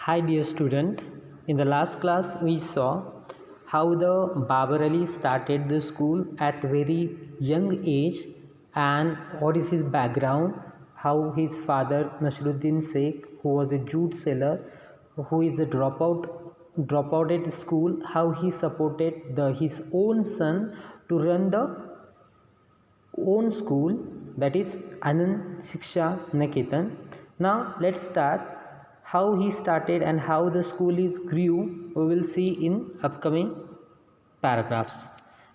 Hi dear student, in the last class we saw how the Babar Ali started the school at very young age and what is his background, how his father Nasruddin Sheikh, who was a jute seller, who is a dropout at school, how he supported his own son to run the own school, that is Anand Shiksha Niketan. Now let's start how he started and how the school is grew. We will see in upcoming paragraphs.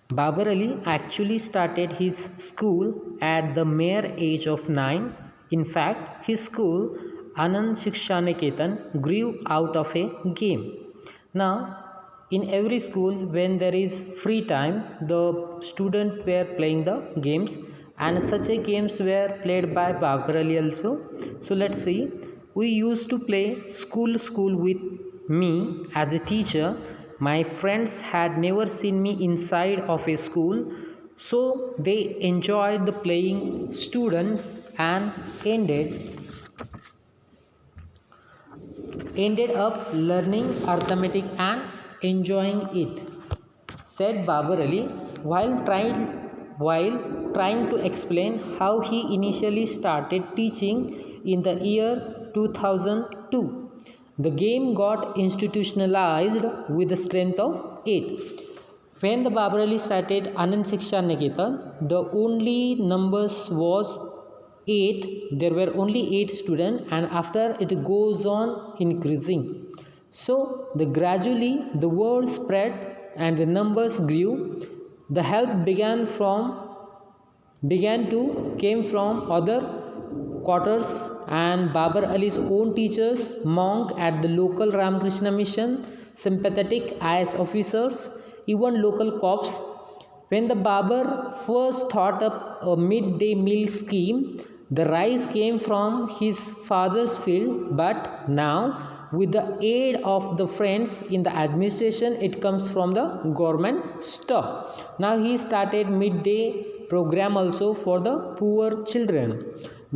Babar Ali actually started his school at the mere age of 9. In fact, his school Anand Shiksha Niketan grew out of a game. Now, in every school, when there is free time, the students were playing the games, and such a games were played by Babar Ali also. So let's see. We used to play school with me as a teacher. My friends had never seen me inside of a school, so they enjoyed the playing student and ended up learning arithmetic and enjoying it, said Babar Ali while trying to explain how he initially started teaching in the year 2002. The game got institutionalized with the strength of 8. When the Babar Ali started Anand Shiksha Niketan, the only numbers was 8. There were only 8 students, and after it goes on increasing. So gradually the word spread and the numbers grew. The help began to came from other quarters, and Babar Ali's own teachers, monk at the local Ramakrishna mission, sympathetic IAS officers, even local cops. When the Babar first thought up a midday meal scheme, the rice came from his father's field, but now with the aid of the friends in the administration, it comes from the government store. Now he started midday program also for the poor children.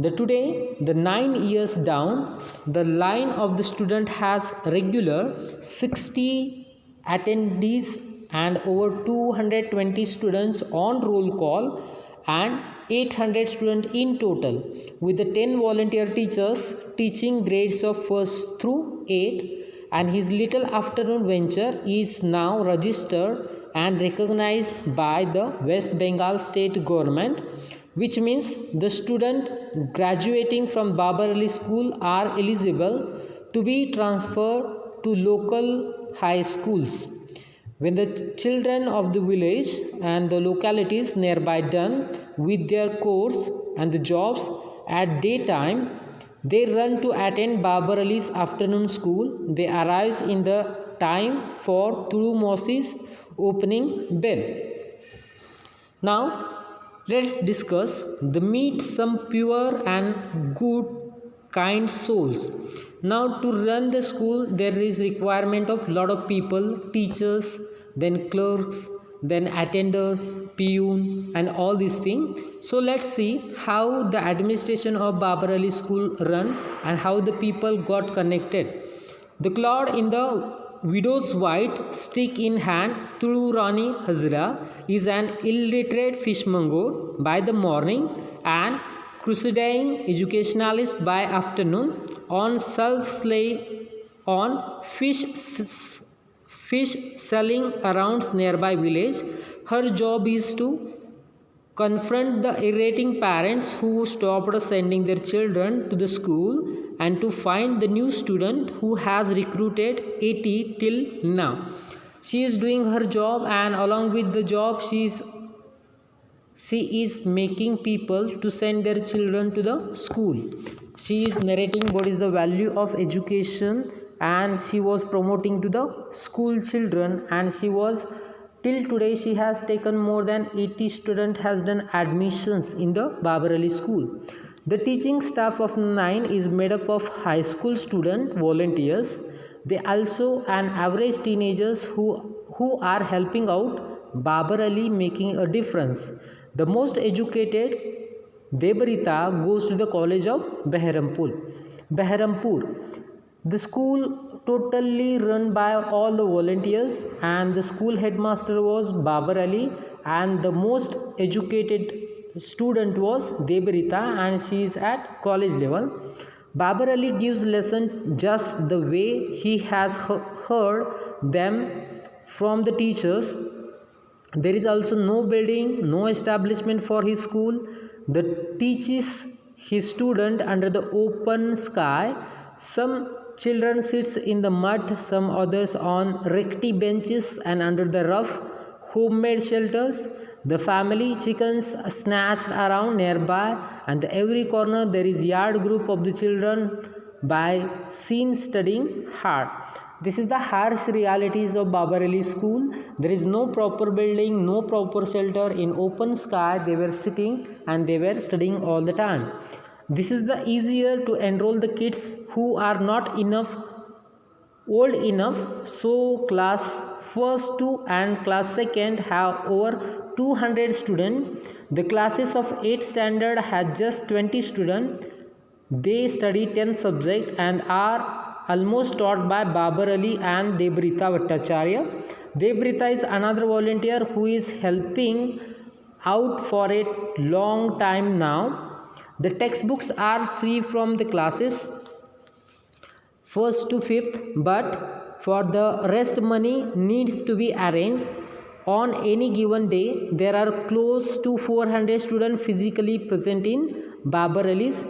Today, the 9 years down, the line of the student has regular 60 attendees and over 220 students on roll call and 800 students in total, with the 10 volunteer teachers teaching grades of 1st through 8, and his little afternoon venture is now registered and recognized by the West Bengal state government, which means the student graduating from Babar Ali school are eligible to be transferred to local high schools. When the children of the village and the localities nearby done with their course and the jobs at daytime, they run to attend Babar Ali's afternoon school. They arrive in the time for Tulu Mosque's opening bell. Now, let's discuss the meet some pure and good kind souls. Now, to run the school, there is requirement of lot of people, teachers, then clerks, then attenders, peon, and all these things. So let's see how the administration of Babar Ali school run and how the people got connected. The cloud in the widow's white, stick in hand, Tulu Rani Hazra is an illiterate fishmonger by the morning and crusading educationalist by afternoon on on fish selling around nearby village. Her job is to confront the irritating parents who stopped sending their children to the school and to find the new student who has recruited 80 till now. She is doing her job, and along with the job she is making people to send their children to the school. She is narrating what is the value of education, and she was promoting to the school children, and she was till today she has taken more than 80 students has done admissions in the Babar Ali school. The teaching staff of 9 is made up of high school student volunteers. They also an average teenagers who are helping out Babar Ali, making a difference. The most educated Debarita goes to the college of Beharampur. The school totally run by all the volunteers, and the school headmaster was Babar Ali, and the most educated student was Debrita, and she is at college level. Babar Ali gives lesson just the way he has heard them from the teachers. There is also no building, no establishment for his school. The teaches his student under the open sky. Some children sits in the mud, some others on rickety benches and under the rough homemade shelters. The family chickens snatched around nearby, and every corner there is yard group of the children by seen studying hard. This is the harsh realities of Babar Ali school. There is no proper building, no proper shelter. In open sky they were sitting and they were studying all the time. This is the easier to enroll the kids who are not enough old enough. So class first 2 and class second have over 200 students. The classes of 8th standard had just 20 students. They study 10 subjects and are almost taught by Babar Ali and Debrita Bhattacharya. Debrita is another volunteer who is helping out for a long time now. The textbooks are free from the classes 1st to 5th, but for the rest money needs to be arranged. On any given day, there are close to 400 students physically present in Babar Ali's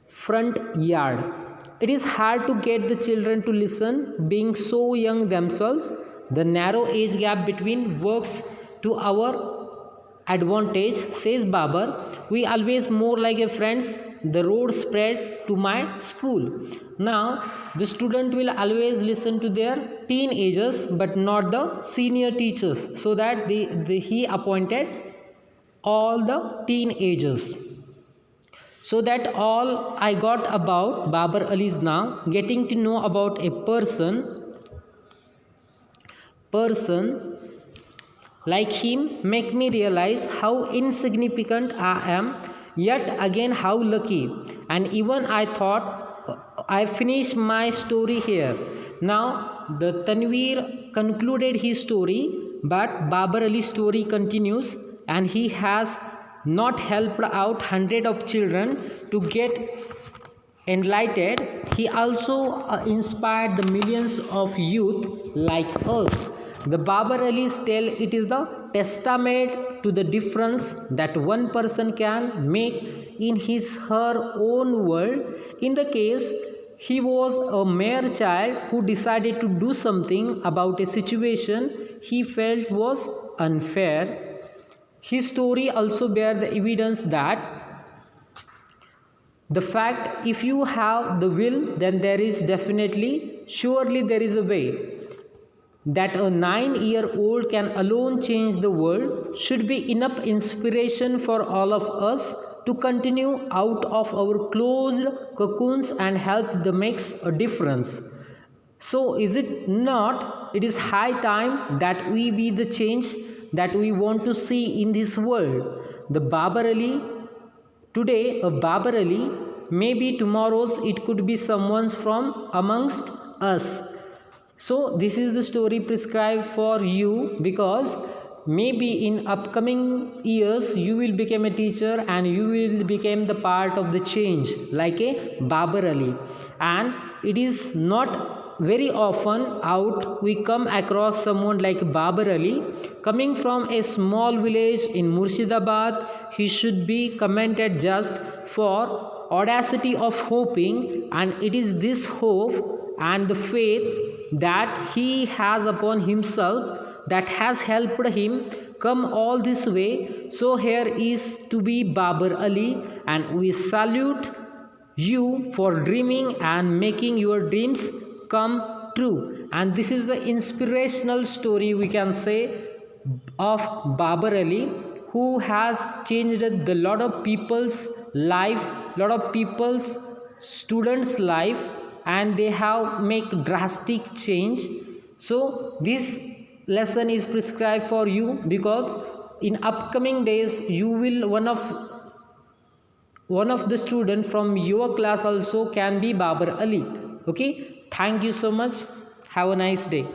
front yard. It is hard to get the children to listen, being so young themselves. The narrow age gap between works to our advantage, says Babar. We always more like a friends. The road spread to my school. Now the student will always listen to their teenagers but not the senior teachers, so that he appointed all the teenagers. So that all I got about Babar Ali is now getting to know about a person like him make me realize how insignificant I am, yet again how lucky. And even I thought I finished my story here. Now the Tanveer concluded his story, but Babar Ali's story continues, and he has not helped out hundreds of children to get enlightened. He also inspired the millions of youth like us. The Babar Ali's tale, it is the testament to the difference that one person can make in his her own world. In the case, he was a mere child who decided to do something about a situation he felt was unfair. His story also bears the evidence that the fact if you have the will, then there is surely there is a way. That a 9-year-old can alone change the world should be enough inspiration for all of us to continue out of our closed cocoons and help the makes a difference. So is it not? It is high time that we be the change that we want to see in this world. The Babar Ali, today a Babar Ali, maybe tomorrow's it could be someone's from amongst us. So this is the story prescribed for you, because maybe in upcoming years you will become a teacher and you will become the part of the change like a Babar Ali. And it is not very often out we come across someone like Babar Ali coming from a small village in Murshidabad. He should be commended just for audacity of hoping, and it is this hope and the faith that he has upon himself that has helped him come all this way. So here is to be Babar Ali, and we salute you for dreaming and making your dreams come true. And this is the inspirational story, we can say, of Babar Ali, who has changed a lot of people's life, lot of people's students' life, and they have make drastic change. So this lesson is prescribed for you, because in upcoming days you will one of the student from your class also can be Babar Ali. Okay, thank you so much. Have a nice day.